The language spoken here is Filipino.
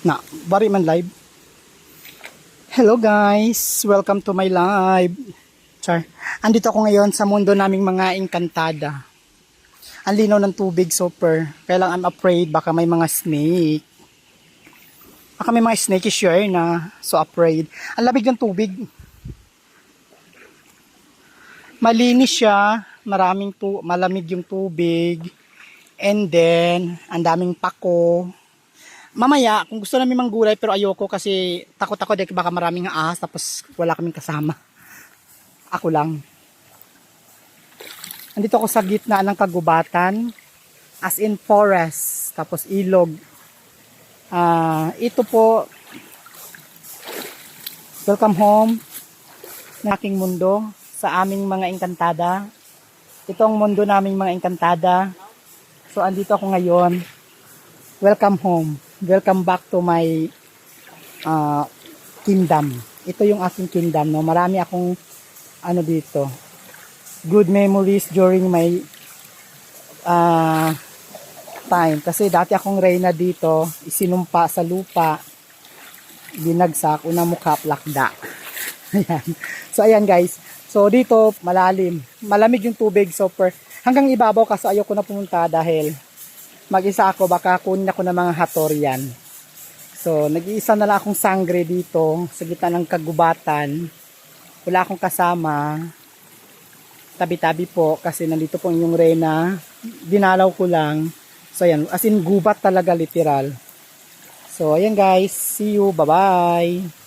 Na, bari man live. Hello guys, welcome to my live. Andito ako ngayon sa mundo naming mga engkantada. Ang linaw ng tubig, super. Kaya lang I'm afraid baka may mga snake. Baka may mga snake sure na. So afraid. Ang lamig ng tubig. Malinis siya. Malamig yung tubig. And then, ang daming pako. Mamaya, kung gusto namin manggulay pero ayoko kasi takot ako dahil baka maraming ahas tapos wala kaming kasama. Ako lang. Andito ako sa gitna ng kagubatan. As in forest. Tapos ilog. Ito po. Welcome home. Ng aking mundo. Sa aming mga engkantada. Ito ang mundo naming mga engkantada. So andito ako ngayon. Welcome home. Welcome back to my kingdom. Ito yung aking kingdom, no. Marami akong dito. Good memories during my time. Kasi dati akong reyna dito, isinumpa sa lupa, binagsak, unang mukha, plakda. Ayan. So ayan guys. So dito malalim. Malamig yung tubig, super. Hanggang ibabaw kasi ayoko na pumunta dahil mag-isa ako, baka kunin ako ng mga hatorian. So, nag-iisa na lang akong sangre dito sa gitna ng kagubatan. Wala akong kasama. Tabi-tabi po kasi nandito po yung reyna. Dinalaw ko lang. So, ayan. As in, gubat talaga literal. So, ayan guys. See you. Bye-bye.